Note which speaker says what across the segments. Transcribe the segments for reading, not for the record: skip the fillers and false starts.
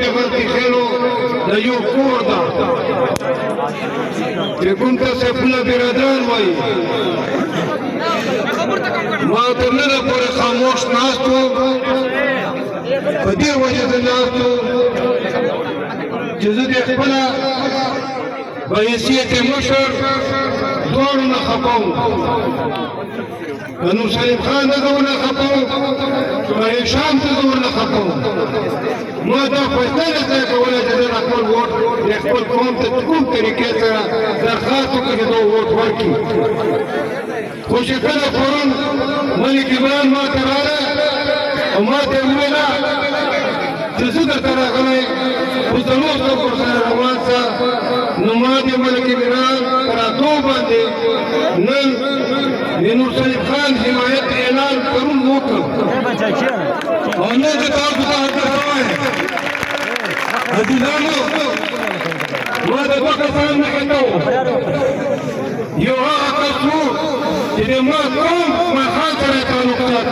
Speaker 1: د غلطي خېلو د یو کور ده چې کوم ته سیفالله برادران وایي ما تر ننه پورې خاموش ناست وم په دې وجه زه ناست وم چې زه د خپله په حیثیت مشر دواړو نه خفه وم نور سلیم خان ته زه ورنه خفه وم رحیم شام ته زه ورنه خفه وم ما دا فیصله نه ځای کوله چې زه خپل ووټ د خپل قوم ته کوم طریقې سره درخواست وکړم چې دا ووټ ورکړي خو چې کله فورن ملک عمران ما ته راغله او ما ته یې وویله چې زه درته راغلی خو زموږ څوک ورسره روان شه نو ما د ملک عمران په راتلو باندې نن د نور سلیم خان حمایت اعلان پرون وکړ او نن زه تاسو ته هلته شوی عزیزانو ما د دوه کسان مخې ته وم یو هغه کس و چې د ما قوم ما خان سره یې تعلقات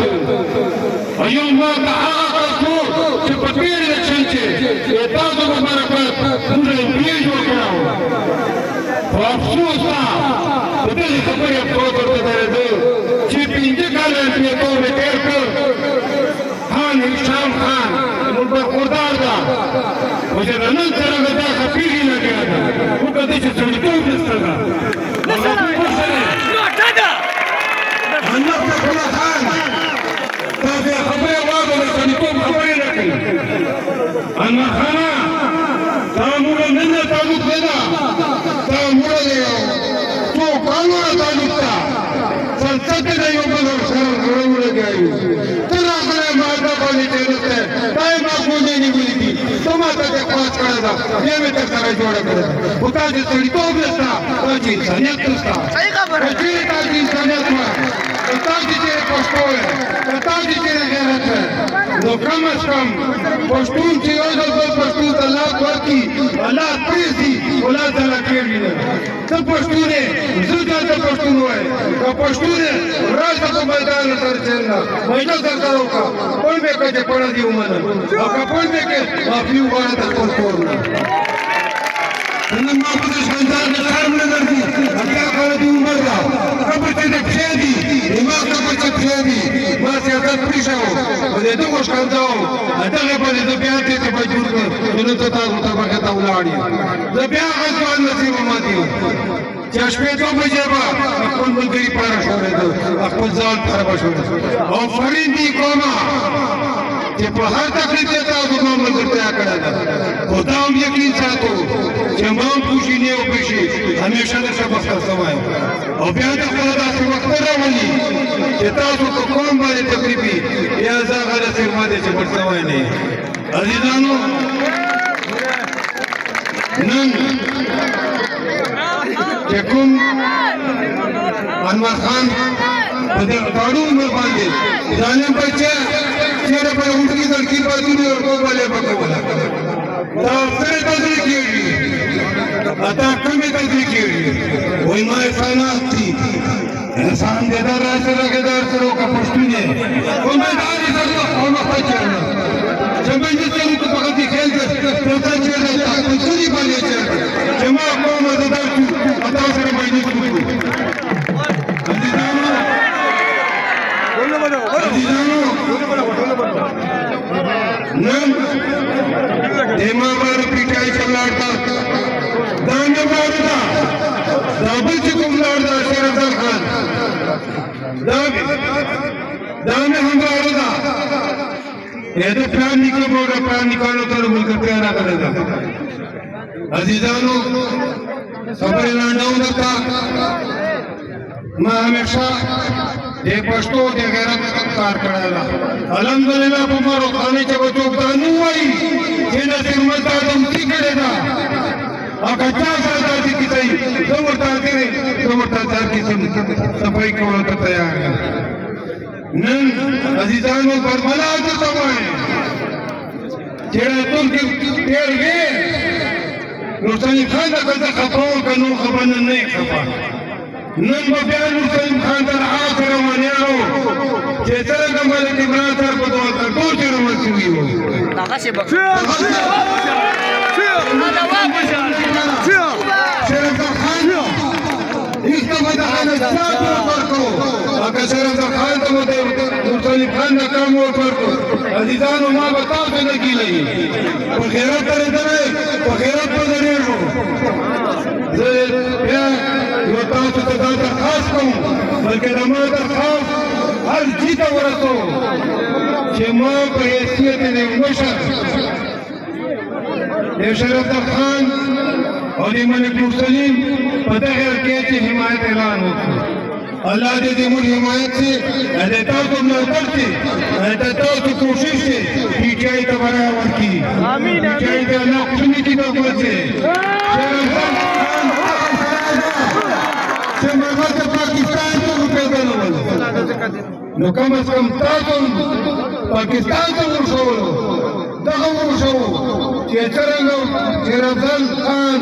Speaker 1: او یو ما ته هغه کس و چې په تېر الیکشن کې د تاسو په برکت موږ MP جوړ کړی و خو افسوس ده په دغې خبرې افسوس ورته درېده چې 5 کاله MP توب یې تېر کړ خان هشام خان موږ برخوردار ده خو چې د نن سره مې دا خفېږي لګیا ده وکړه چې سړیتوب نشته ده انور الله خان تاسو خبرې واورئ سړیتوب خبرې نه کوي انور خانه تا موږ نن تعلق نه ده تا موږ د څو کالو تعلق ده संसद ने यो बदल सरकार लगा यू तेरा करे माता बोली तेरे टाइम आपको नहीं मिली थी समाज के पास करा था ये में तक सारा जोड़ा करे बता जो थोड़ी तो बेस्ता ताजी इंसानियत था सही खबर है जी ताजी इंसानियत हुआ ताजी तेरे पोस्टो है ताजी तेरे गैरत है तो कम से कम पश्तून चीज़ों को पश्तून तलाक वर्की अल्लाह प्रीति औलाद तलाक के लिए सब पश्तून है ज़रूर तो पश्तून हुआ है तो पश्तून है राष्ट्र को मैदान उतर चलना महिला सरकारों का कौन में कैसे पड़ा दी उम्र आपका कौन में के आप यू वाला तक पहुंचना इन्हें मापुरुष संसार के सामने नजर दी क्या कर दी उम्र का कब तेरे खेदी दिमाग का कुछ खेदी बस ये तक प्रीशा हो और ये तो कुछ कर जाओ अतः के पर ये प्यार के बजूर कर इन्हें तो ताज़ उतार के ताउलाड़ी ये प्यार का स्वाद नसीब माती हो चश्मे तो बजेबा अपन मुल्की पार छोड़े दो अपन जाल पार छोड़े और फरीदी कोमा कि हर तकलीफ देता है तो काम करते हैं करेगा होता हम यकीन चाहते हो जमाम पूछी नहीं हो पेशी हमेशा ने सब वक्त समाए और प्यार का खुदा से वक्त रवली देता तो कौन बारे तकलीफी या जागरा से मादे से बढ़ समाए नहीं अजीजानो नन यकुम अनवर खान बदल गाड़ू में बांधे जाने बच्चे तेरे पर उनकी लड़की बाजू में और को वाले बको वाला तो फिर तजरी की अता कमी तजरी की वही माय सानात थी इंसान देदार रास्ते लगेदार सरों का पश्तूने वो मैदानी सरों और मस्ता चलना जब मैं जिससे उनको पकड़ती खेल कर प्रथा चलना ताकि सुनी बाले चल जमा को मजेदार तू अता से मजलिस तू नम देमा बार पिटाई चलाता दाने बारदा दाबल चिकुम लाड़दा शेरफर खान दाने हम बारदा ये तो प्यार निकलो तो मिलकर प्यारा करेगा अजीजानो खबर लांडाऊ दत्ता मैं हमेशा ये पश्तो के गैरत कार करेगा अल्हम्दुलिल्लाह बुमारो खाने के बच्चों का नुआई ये न सिर्फ मर्दादम की करेगा अकच्चा सरदारी की सही तो मर्दादार की सफाई को तो तैयार है नन अजीजानो बरमला तो समय जेड़ा तुम की तेर गए नुसैन खान का खपाओ का नो खबर नहीं खपा नन बयान नुसैन खान का आखिर मनियाओ जैसे कमल इमरान सर को तो चलो मत हुई हो لکه شرف خان ته مو د مختلف خان نه کم وکړ عزیزانو ما به تاسو نه کیلئ په خیرات درېدلی په خیرات به درېږو زه بیا یو تاسو ته دا درخواست کوم بلکې د ما درخواست هر جي ته ورسوم چې ما په حیثیت د مشر د شرف خان او د ملک مرسلین په دغه حرکت کې حمایت اعلان وکړو الله دې زموږ حمایت شي د تاسو ملاتړ شي د تاسو کوشش شي پی ټي آی ته برابر ورکړي پی ټي آی ته الله کومېټي ته ورکړي چې موږ د پاکستان ته وپېژنو نو کم از کم تاسو پاکستان ته ورشو دغه ورشو چې څرنګه شیرافضل خان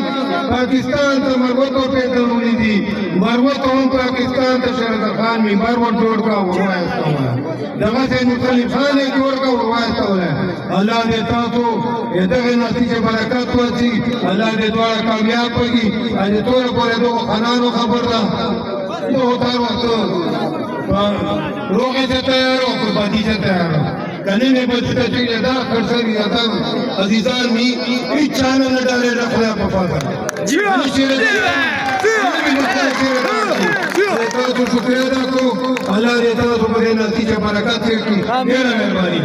Speaker 1: پاکستان ته مروت وپېژنولي دي مروت هم پاکستان ته شیرافضل خان منبر ور جوړ کړه وروایستوله دغسې مختلف خان یې جوړ کړه وروایستوله الله دې تاسو دغه نتیجه برکت ورکړي الله دې دواړه کامیاب کړي د ټولو پورې دغو خانانو خبر ده دغو هر وخت روغې ته تیار او قرباني ته تیار کنه نه بچتا چې دا خرڅه یاده عزیزان می هیڅ چانه نه ډارې راخلا په فاده جی تاسو شکریہ ادا کوم الله دې تاسو په دې نتیجه برکت ورکړي ډېره مهرباني